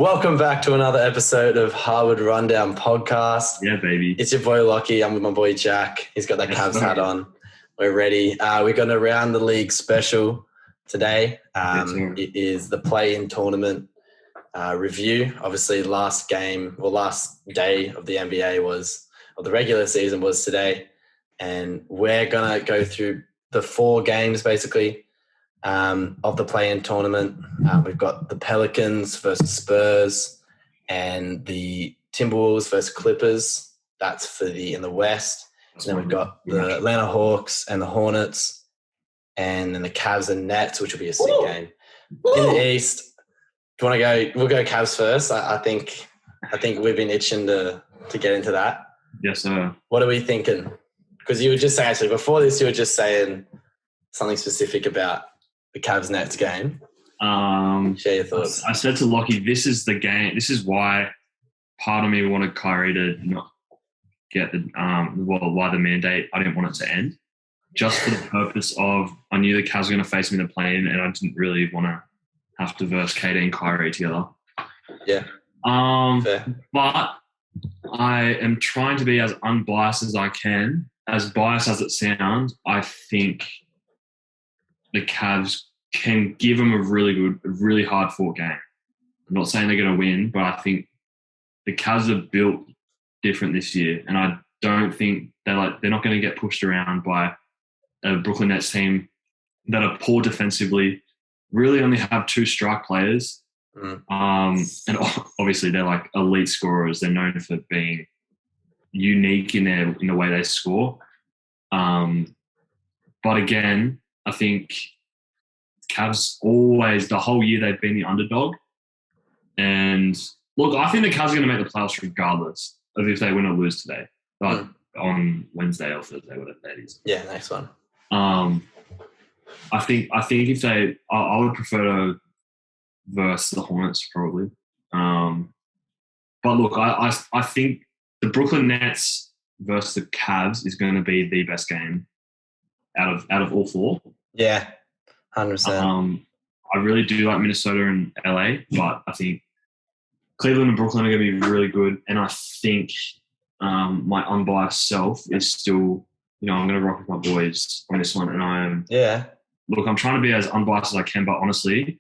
Welcome back to another episode of Harvard Rundown Podcast. Yeah, baby. It's your boy Lockie. I'm with my boy Jack. He's got that Cavs hat on. We're ready. We're going to round the league special today. It is the play-in tournament review. Obviously, last day of the NBA of the regular season was today. And we're going to go through the 4 games, basically, of the play-in tournament. We've got the Pelicans versus Spurs and the Timberwolves versus Clippers. That's in the West. And then we've got the Atlanta Hawks and the Hornets, and then the Cavs and Nets, which will be a sick game. In the East, do you want to go? We'll go Cavs first. I think we've been itching to get into that. Yes, sir. What are we thinking? Because you were just saying, actually, before this, you were just saying something specific about the Cavs Nets game. Share your thoughts. I said to Lockie, this is the game. This is why part of me wanted Kyrie to not get why the mandate. I didn't want it to end, just for the purpose of I knew the Cavs were going to face me in the play-in, and I didn't really want to have to verse KD and Kyrie together. Yeah. Fair. But I am trying to be as unbiased as I can. As biased as it sounds, I think the Cavs can give them a really hard-fought game. I'm not saying they're going to win, but I think the Cavs are built different this year, and I don't think they're not going to get pushed around by a Brooklyn Nets team that are poor defensively, really only have 2 strike players, and obviously they're like elite scorers. They're known for being unique in the way they score. But again, I think Cavs always, the whole year they've been the underdog. And look, I think the Cavs are going to make the playoffs regardless of if they win or lose today. But on Wednesday or Thursday, whatever that is. Yeah, next one. I think if I would prefer to verse the Hornets probably. But look, I think the Brooklyn Nets versus the Cavs is going to be the best game out of all 4. Yeah, 100%. I really do like Minnesota and LA, but I think Cleveland and Brooklyn are going to be really good. And I think my unbiased self is still, I'm going to rock with my boys on this one. And I'm trying to be as unbiased as I can, but honestly,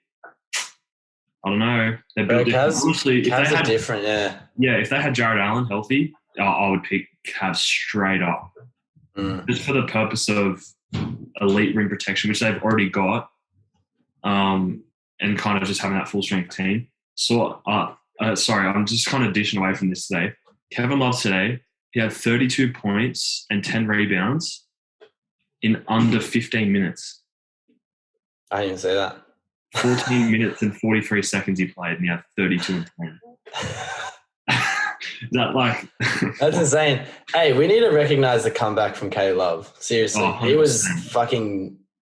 I don't know. They're built different. Honestly, Cavs are different, yeah. Yeah, if they had Jared Allen healthy, I would pick Cavs straight up. Just for the purpose of elite rim protection, which they've already got, and kind of just having that full-strength team. So, sorry, I'm just kind of dishing away from this today. Kevin Love today, he had 32 points and 10 rebounds in under 15 minutes. I didn't say that. 14 minutes and 43 seconds he played, and he had 32 and 10. That's insane. Hey, we need to recognize the comeback from K Love. Seriously. He was fucking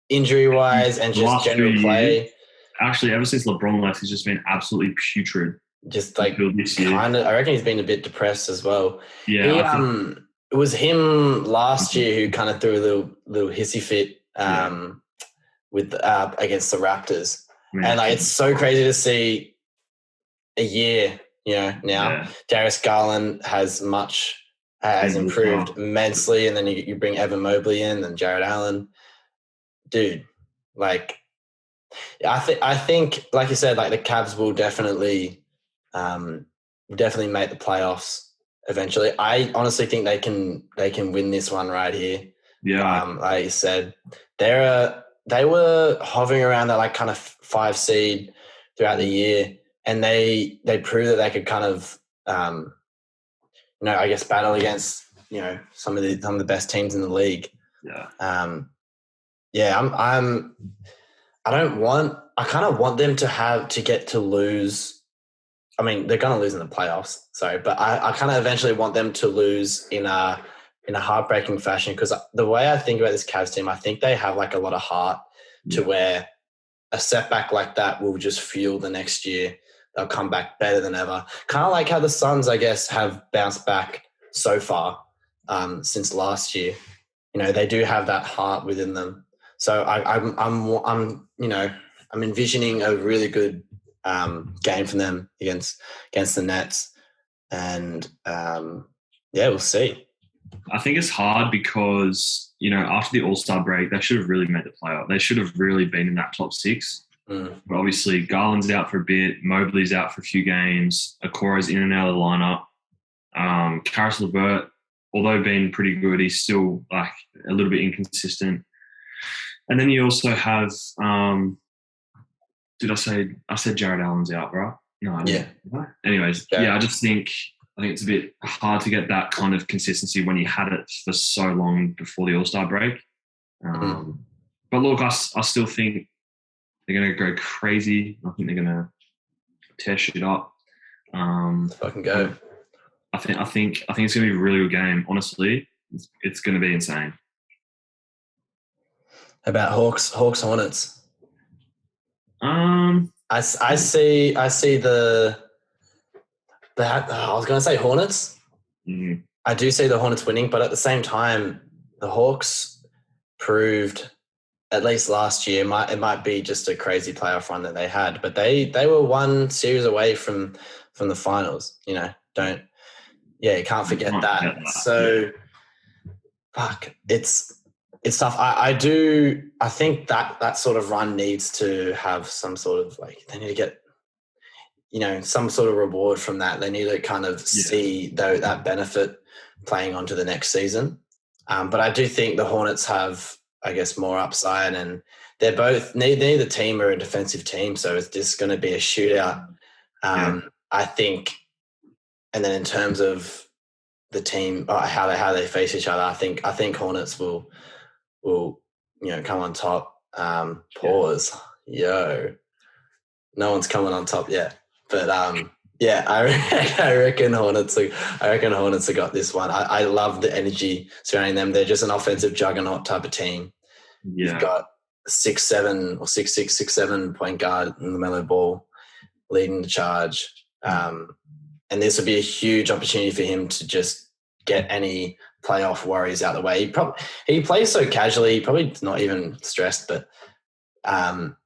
injury-wise and just general play. Actually, ever since LeBron left, he's just been absolutely putrid. Just like kind of, I reckon he's been a bit depressed as well. Yeah. It was him last year who kind of threw a little hissy fit with against the Raptors. And it's so crazy to see a year, now. Yeah. Darius Garland has improved immensely, and then you bring Evan Mobley in and Jared Allen. Dude, I think, like you said, the Cavs will definitely make the playoffs eventually. I honestly think they can win this one right here. Yeah. Like you said, they were hovering around that kind of 5 seed throughout the year, and they proved that they could kind of I guess battle against some of the best teams in the league. Yeah. I kind of want them to get to lose. I mean, they're going to lose in the playoffs, sorry, but I kind of eventually want them to lose in a heartbreaking fashion, because the way I think about this Cavs team, I think they have a lot of heart to where a setback like that will just fuel the next year. They'll come back better than ever. Kind of like how the Suns, I guess, have bounced back so far since last year. They do have that heart within them. So I'm envisioning a really good game from them against the Nets. And, we'll see. I think it's hard because, after the All-Star break, they should have really made the playoff. They should have really been in that top 6. But obviously, Garland's out for a bit. Mobley's out for a few games. Okoro's in and out of the lineup. Karis LeVert, although being pretty good, he's still like a little bit inconsistent. And then you also have, I said Jared Allen's out, right? No, I didn't. Yeah. Anyways, I just think it's a bit hard to get that kind of consistency when you had it for so long before the All-Star break. But look, I still think they're going to go crazy. I think they're going to tear shit up. Fucking go. I think it's going to be a really good game. Honestly, it's going to be insane. About Hawks Hornets. I see the I was going to say Hornets. Mm-hmm. I do see the Hornets winning, but at the same time, the Hawks proved, at least last year, it might be just a crazy playoff run that they had, but they were one series away from the finals. You can't forget that. So, fuck, it's tough. I think that sort of run needs to have some sort of they need to get, some sort of reward from that. They need to kind of see that benefit playing onto the next season. But I do think the Hornets have, I guess, more upside, and they're both, neither team are a defensive team, so it's just going to be a shootout. I think, and then in terms of the team, how they face each other, I think Hornets will come on top. Pause. Yo, no one's coming on top yet. But I reckon Hornets have got this one. I love the energy surrounding them. They're just an offensive juggernaut type of team. Yeah. You've got 6'7" or 6'6", 6'7" point guard in the LaMelo Ball leading the charge. And this would be a huge opportunity for him to just get any playoff worries out of the way. He plays so casually, probably not even stressed, but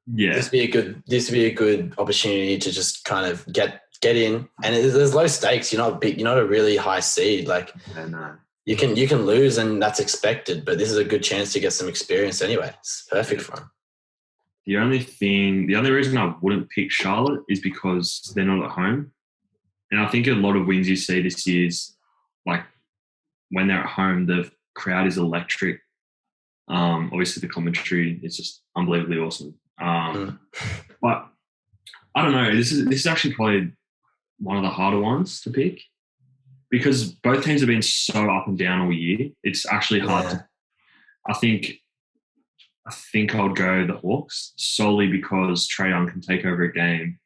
this would be a good opportunity to just kind of get in. And there's low stakes. You're not a really high seed. You can lose, and that's expected. But this is a good chance to get some experience anyway. It's perfect for him. The only reason I wouldn't pick Charlotte is because they're not at home, and I think a lot of wins you see this year is when they're at home, the crowd is electric. Obviously, the commentary is just unbelievably awesome. But I don't know. This is actually probably one of the harder ones to pick because both teams have been so up and down all year. It's actually hard. I think I would go the Hawks solely because Trae Young can take over a game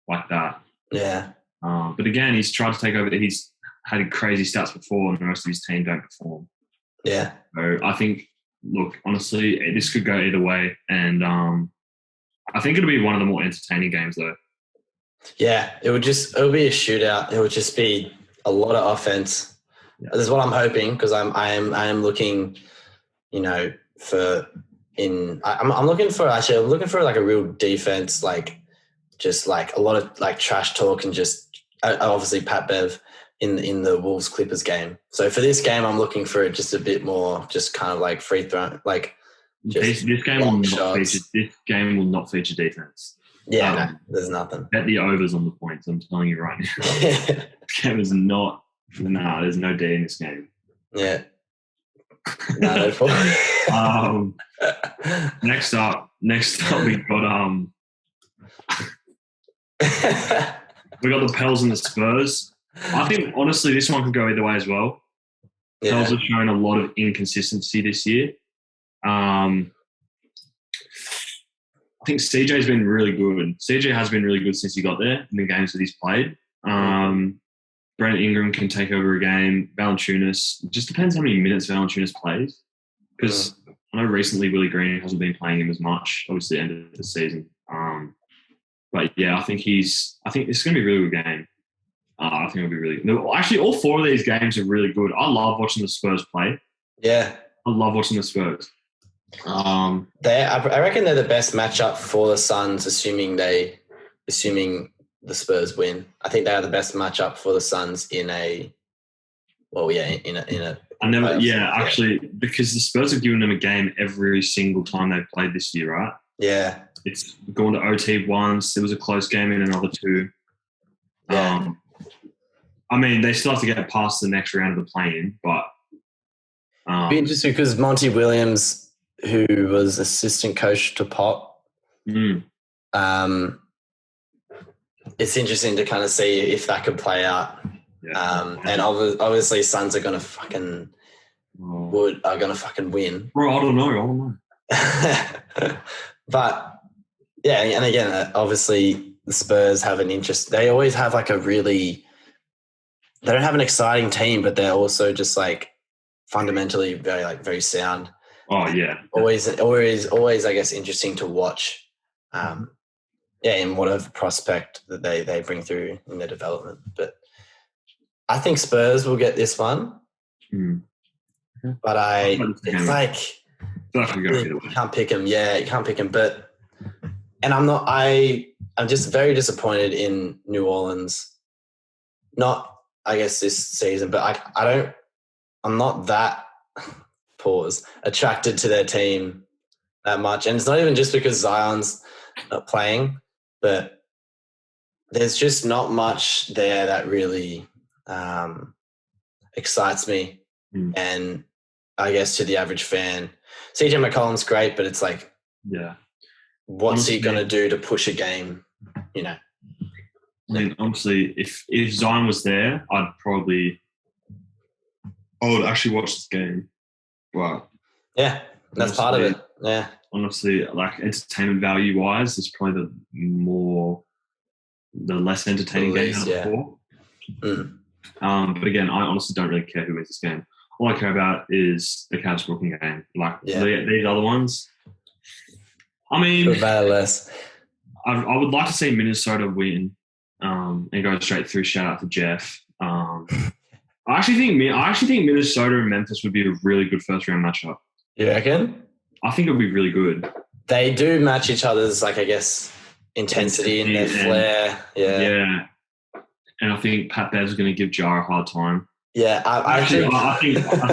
like that. Yeah. But again, he's tried to take over. He's had crazy stats before, and the rest of his team don't perform. Yeah. So I think, look, honestly, this could go either way, and I think it'll be one of the more entertaining games, though. Yeah, it would be a shootout. It would just be a lot of offense. Yeah. This is what I'm hoping, because I am looking, I'm looking for like a real defense, just like a lot of trash talk, and just obviously Pat Bev in the Wolves Clippers game. So for this game, I'm looking for just a bit more, just kind of like free throw, this game will not feature defense. Yeah, no, there's nothing. Bet the overs on the points. I'm telling you right now. This game is not. No, there's no D in this game. Yeah. No problem. Next up, we got we got the Pels and the Spurs. I think honestly, this one could go either way as well. Yeah. Pels have shown a lot of inconsistency this year. I think CJ's been really good. CJ has been really good since he got there in the games that he's played. Brent Ingram can take over a game. Valanciunas, it just depends how many minutes Valanciunas plays. Because I know recently Willie Green hasn't been playing him as much, obviously the end of the season. But yeah, I think this is going to be a really good game. I think it'll be really good. Actually, all four of these games are really good. I love watching the Spurs play. Yeah. I love watching the Spurs. I reckon they're the best matchup for the Suns, assuming they assuming the Spurs win. I think they are the best matchup for the Suns in a actually, because the Spurs have given them a game every single time they've played this year, right? Yeah. It's gone to OT once. There was a close game in another two. Yeah. I mean, they still have to get past the next round of the play-in, but it'd be interesting because Monty Williams, who was assistant coach to Pop, it's interesting to kind of see if that could play out. Yeah. And obviously, Suns are going to fucking win. Bro, I don't know. But yeah, and again, obviously, the Spurs have an interest. They always have like they don't have an exciting team, but they're also just like fundamentally very sound. Oh yeah, always, I guess, interesting to watch. In whatever prospect that they bring through in their development. But I think Spurs will get this one. But it's like you can't pick them. Yeah, you can't pick them. I'm just very disappointed in New Orleans. Not, I guess, this season, but I'm not that attracted to their team that much. And it's not even just because Zion's not playing, but there's just not much there that really excites me. And I guess to the average fan, CJ McCollum's great, but it's like, what's he going to do to push a game, I mean, honestly, if Zion was there, I would actually watch this game. Wow. Yeah, that's part of it. Yeah. Honestly, like entertainment value wise, it's probably the less entertaining game out of the four. But again, I honestly don't really care who wins this game. All I care about is the Cavs-Brooklyn game. Like these other ones. I mean, less. I would like to see Minnesota win and go straight through. Shout out to Jeff. I actually think Minnesota and Memphis would be a really good first round matchup. You reckon? I think it would be really good. They do match each other's, like, I guess, intensity and their flair. Yeah. And I think Pat Bev's going to give Jar a hard time. Yeah, I think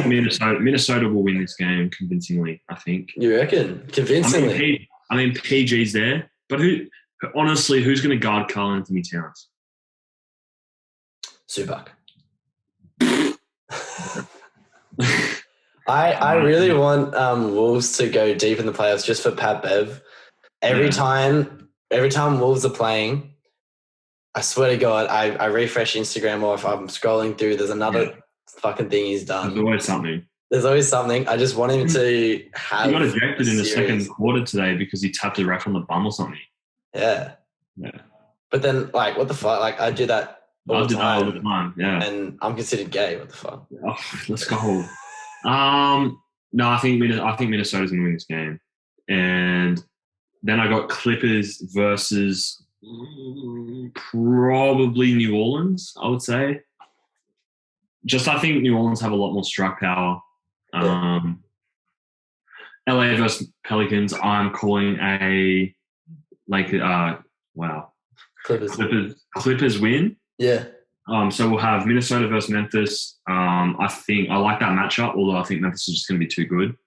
Minnesota will win this game convincingly. I think. You reckon? Convincingly? I mean, PG's there, but who's going to guard Karl Anthony Towns? Zubac. I really want Wolves to go deep in the playoffs just for Pat Bev. Every time Wolves are playing, I swear to God, I refresh Instagram, or if I'm scrolling through, there's another fucking thing he's done. There's always something. I just want him to have. He got ejected in the second quarter today because he tapped a ref on the bum or something. Yeah. But then, like, what the fuck? Like, I do that all the time. Yeah. And I'm considered gay. What the fuck? Oh, let's go. No, I think Minnesota's gonna win this game, and then I got Clippers versus probably New Orleans. I would say. I think New Orleans have a lot more strike power. LA versus Pelicans. I'm calling Clippers win. Yeah. So we'll have Minnesota versus Memphis. I think I like that matchup, although I think Memphis is just going to be too good.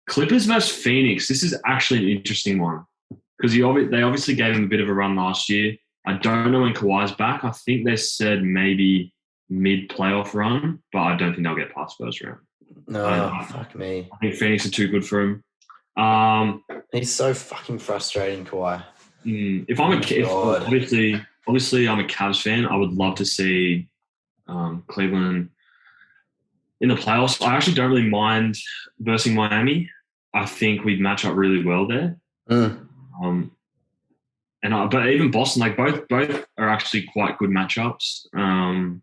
Clippers versus Phoenix. This is actually an interesting one because they obviously gave him a bit of a run last year. I don't know when Kawhi's back. I think they said maybe mid-playoff run, but I don't think they'll get past first round. No, fuck me. I think Phoenix are too good for him. He's so fucking frustrating, Kawhi. Obviously, I'm a Cavs fan. I would love to see Cleveland in the playoffs. I actually don't really mind versus Miami. I think we'd match up really well there. But even Boston, like both are actually quite good matchups. I'm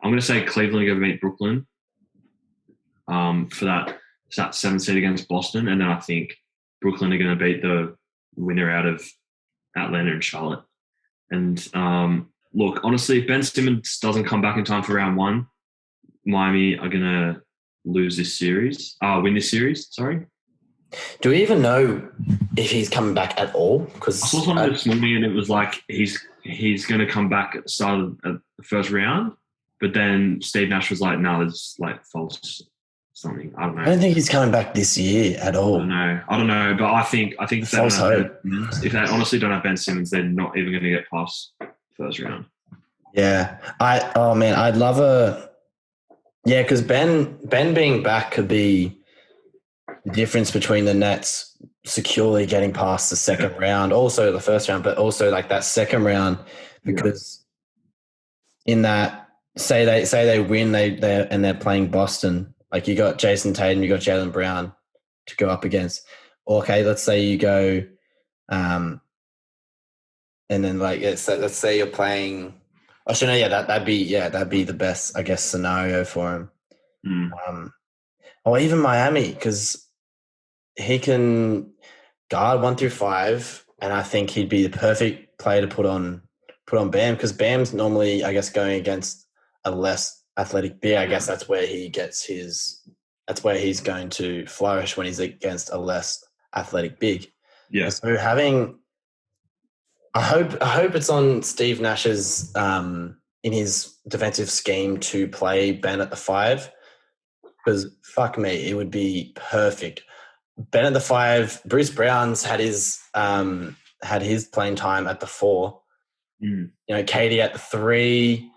going to say Cleveland are going to beat Brooklyn for that 7th seed against Boston, and then I think Brooklyn are going to beat the winner out of Atlanta and Charlotte. And look, honestly, if Ben Simmons doesn't come back in time for round one, Miami are going to win this series. Sorry. Do we even know if he's coming back at all? Because I saw something this morning and it was like he's going to come back at the start of the first round, but then Steve Nash was like, "No, it's like false something." I don't know. I don't think he's coming back this year at all. I don't know, but I think if they honestly don't have Ben Simmons, they're not even going to get past first round. Yeah, I'd love because Ben being back could be the difference between the Nets securely getting past the second round, also the first round, but also like that second round, because in that say they win, they're playing Boston. Like you got Jason Tatum, you got Jaylen Brown to go up against. Okay, let's say you go, and then like let's say you're playing. Actually, no, that'd be the best, I guess, scenario for him. Or even Miami, because he can guard 1 through 5, and I think he'd be the perfect player to put on Bam, because Bam's normally, I guess, going against a less athletic big. I guess that's where he gets that's where he's going to flourish, when he's against a less athletic big. Yeah. So I hope it's on Steve Nash's in his defensive scheme to play Ben at the 5, because fuck me, it would be perfect. Ben at the 5. Bruce Brown's had his playing time at the 4. You know, Katie at the 3.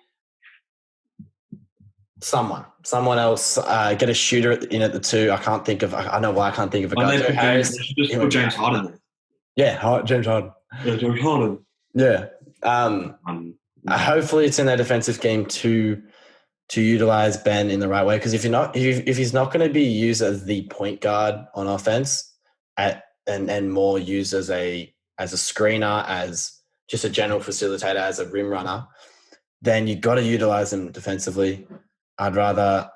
Someone else get a shooter in at the 2. I can't think of. I know why I can't think of a guy. Just put James Harden. Yeah, James Harden. Yeah, James Harden. Yeah. Hopefully, it's in their defensive scheme to utilize Ben in the right way, because if he's not going to be used as the point guard on offense, and more used as a screener, as just a general facilitator, as a rim runner, then you've got to utilize him defensively. I'd rather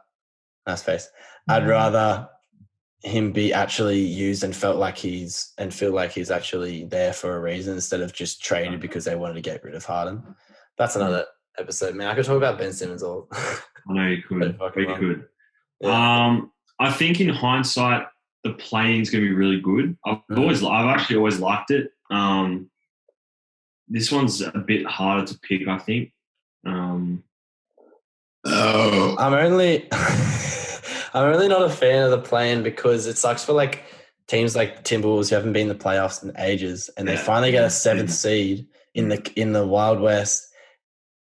him be actually used and feel like he's actually there for a reason, instead of just traded because they wanted to get rid of Harden. That's another episode, man. I could talk about Ben Simmons all. I know you could. You could. Yeah. I think in hindsight, the playing's going to be really good. I've actually always liked it. This one's a bit harder to pick, I think. I'm only not a fan of the playing, because it sucks for like teams like Timberwolves who haven't been in the playoffs in ages, and they finally get a 7th seed in the Wild West,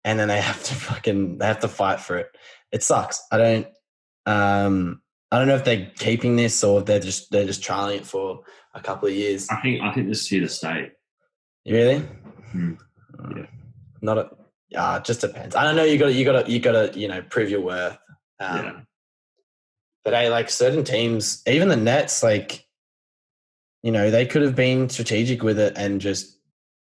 and then they have to fight for it. It sucks. I don't know if they're keeping this, or if they're just trialing it for a couple of years. I think this is here to stay. Really? Yeah. It just depends. I don't know. You gotta prove your worth. But hey, like certain teams, even the Nets, like, they could have been strategic with it and just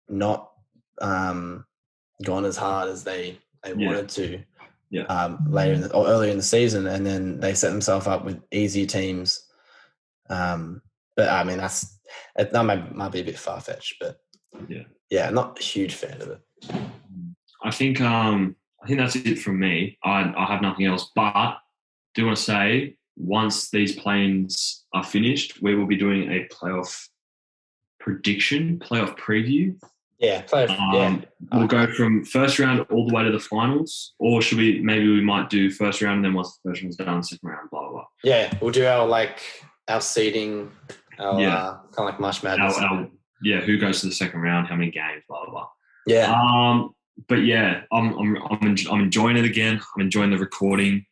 not gone as hard as they wanted to. Yeah. Later or earlier in the season, and then they set themselves up with easier teams. But I mean, that might be a bit far fetched, but I'm not a huge fan of it. I think that's it from me. I have nothing else, but I do want to say, once these play-ins are finished, we will be doing a playoff preview. Yeah, we'll go from first round all the way to the finals, or we might do first round, and then once the first round's done, second round, blah blah blah. Yeah, we'll do our seeding, kind of like March Madness. Who goes to the second round, how many games, blah blah blah. Yeah. But yeah, I'm enjoying it again. I'm enjoying the recording.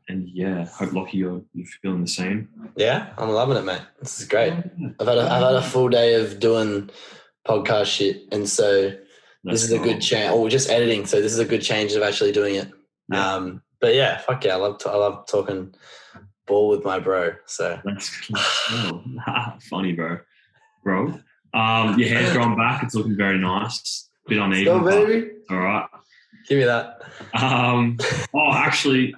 And yeah, hope Lockie you're feeling the same. Yeah, I'm loving it, mate. This is great. I've had a full day of doing podcast shit, and so this is a good change. Or just editing, so this is a good change of actually doing it. Yeah. But yeah, fuck yeah, I love talking ball with my bro. So that's funny, bro. Your hair's growing back. It's looking very nice. Bit uneven. Go, baby. All right. Give me that. Actually,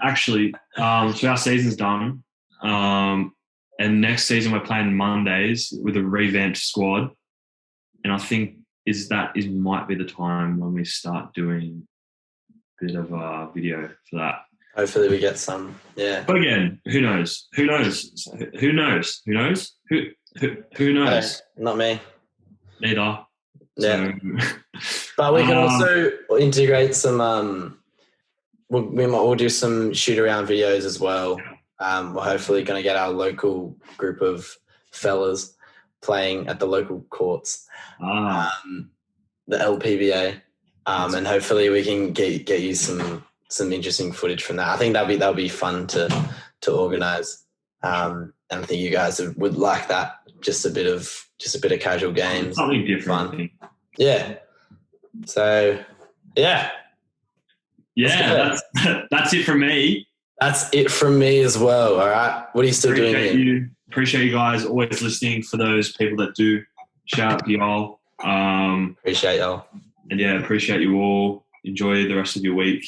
so our season's done. And next season we're playing Mondays with a revamped squad. And I think might be the time when we start doing a bit of a video for that. Hopefully we get some. Yeah. But again, who knows? Who knows? Who knows? Who knows? Who knows? Not me. Neither. Yeah. So, but we can also integrate some. We'll do some shoot around videos as well. We're hopefully going to get our local group of fellas playing at the local courts, the LPBA, and hopefully we can get you some interesting footage from that. I think that'll be fun to organise, and I think you guys would like that. Just a bit of casual games, something different. Fun. Yeah. So yeah. Yeah, that's it from me. That's it from me as well. All right. What are you still doing here? Appreciate you guys always listening. For those people that do, shout out to y'all. Appreciate y'all. And yeah, appreciate you all. Enjoy the rest of your week.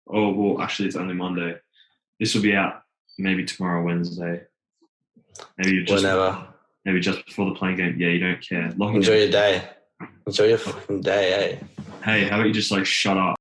Oh, well, actually, it's only Monday. This will be out maybe tomorrow, Wednesday. Maybe just before the playing game. Yeah, you don't care. Enjoy your day. Enjoy your fucking day, eh? Hey, how about you just shut up?